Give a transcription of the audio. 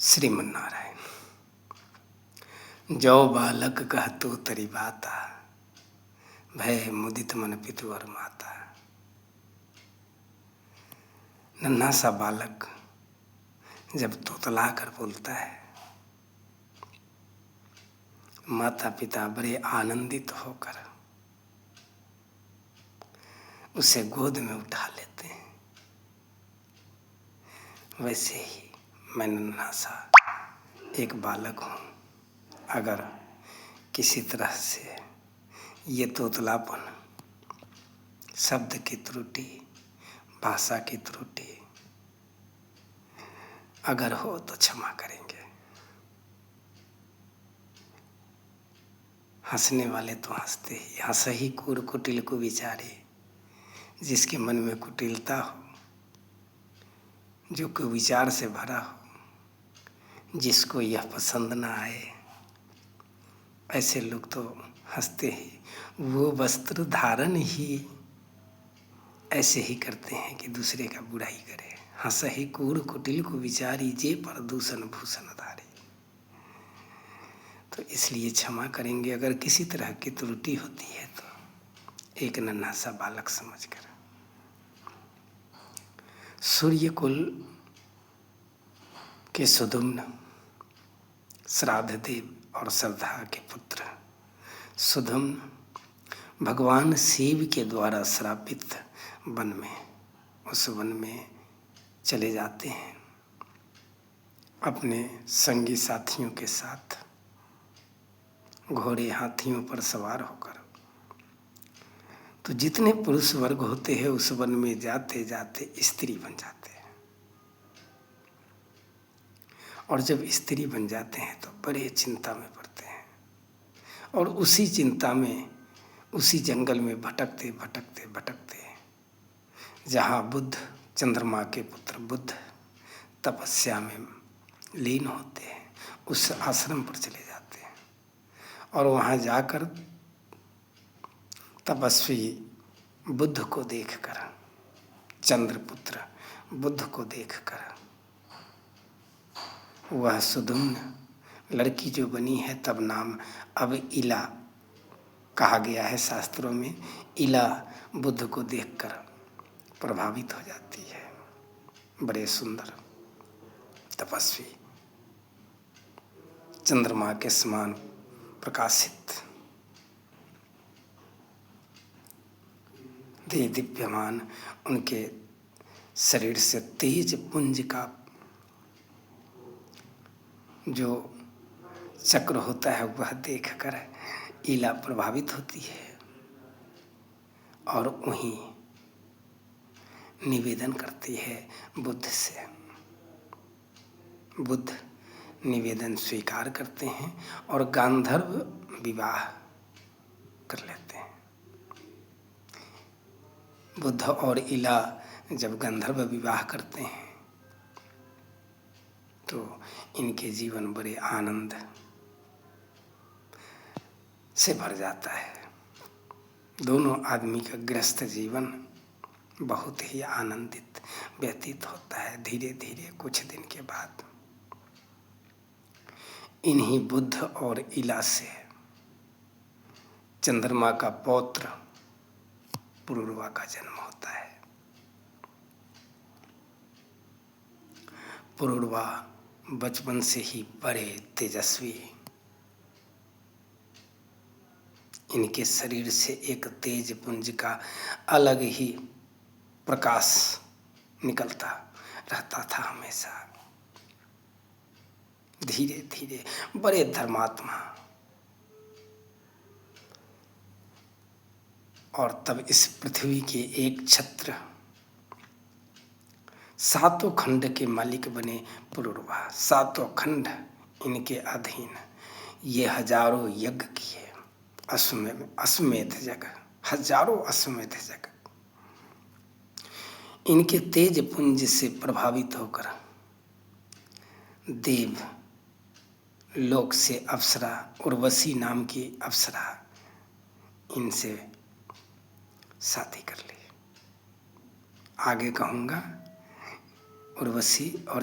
श्रीमन्नारायण। जौ बालक कहतु तरी बाता, भय मुदित मन पितु और माता। नन्हा सा बालक जब तोतला कर बोलता है, माता पिता बड़े आनंदित होकर उसे गोद में उठा लेते हैं। वैसे ही मैं नन्हा सा एक बालक हूँ। अगर किसी तरह से ये तोतलापन, शब्द की त्रुटि, भाषा की त्रुटि अगर हो तो क्षमा करेंगे। हंसने वाले तो हंसते ही, हंस ही कूड़ कुटिल को विचारे। जिसके मन में कुटिलता हो, जो कोई विचार से भरा हो, जिसको यह पसंद ना आए, ऐसे लोग तो हंसते ही। वो वस्त्र धारण ही ऐसे ही करते हैं कि दूसरे का बुराई करे। हंस ही कूड़ कुटिल को विचारी, जे प्रदूषण भूषण धारे। तो इसलिए क्षमा करेंगे अगर किसी तरह की त्रुटि होती है तो, एक नन्हा सा बालक समझकर। सूर्य कुल के सुदुम्न, श्राद्ध देव और श्रद्धा के पुत्र सुदुम्न भगवान शिव के द्वारा श्रापित वन में, उस वन में चले जाते हैं अपने संगी साथियों के साथ, घोड़े हाथियों पर सवार होकर। तो जितने पुरुष वर्ग होते हैं उस वन में जाते जाते स्त्री बन जाते हैं। और जब स्त्री बन जाते हैं तो बड़े चिंता में पड़ते हैं। और उसी चिंता में, उसी जंगल में भटकते भटकते भटकते, जहाँ बुद्ध, चंद्रमा के पुत्र बुद्ध तपस्या में लीन होते हैं, उस आश्रम पर चले जाते हैं। और वहाँ जाकर तपस्वी बुद्ध को देखकर, चंद्रपुत्र बुद्ध को देखकर, वह सुदुम्न लड़की जो बनी है, तब नाम अब इला कहा गया है शास्त्रों में, इला बुद्ध को देखकर प्रभावित हो जाती है। बड़े सुंदर तपस्वी, चंद्रमा के समान प्रकाशित, दे दिव्यमान, उनके शरीर से तेज पुंज का जो चक्र होता है वह देखकर इला प्रभावित होती है और वहीं निवेदन करती है बुद्ध से। बुद्ध निवेदन स्वीकार करते हैं और गांधर्व विवाह कर लेते हैं। बुद्ध और इला जब गंधर्व विवाह करते हैं तो इनके जीवन बड़े आनंद से भर जाता है। दोनों आदमी का गृहस्थ जीवन बहुत ही आनंदित व्यतीत होता है। धीरे धीरे कुछ दिन के बाद इन्हीं बुद्ध और इला से चंद्रमा का पौत्र पुरुरवा का जन्म होता है। पुरुरवा बचपन से ही बड़े तेजस्वी, इनके शरीर से एक तेज पुंज का अलग ही प्रकाश निकलता रहता था हमेशा। धीरे धीरे बड़े धर्मात्मा, और तब इस पृथ्वी के एक छत्र, सातों खंड के मालिक बने पुरुरवा। सातों खंड इनके अधीन। ये हजारों यज्ञ किए, अश्वमेध यज्ञ, हजारों अश्वमेध यज्ञ। इनके तेज पुंज से प्रभावित होकर देव लोक से अप्सरा, उर्वशी नाम की अप्सरा, इनसे शादी कर ली। आगे कहूँगा उर्वशी और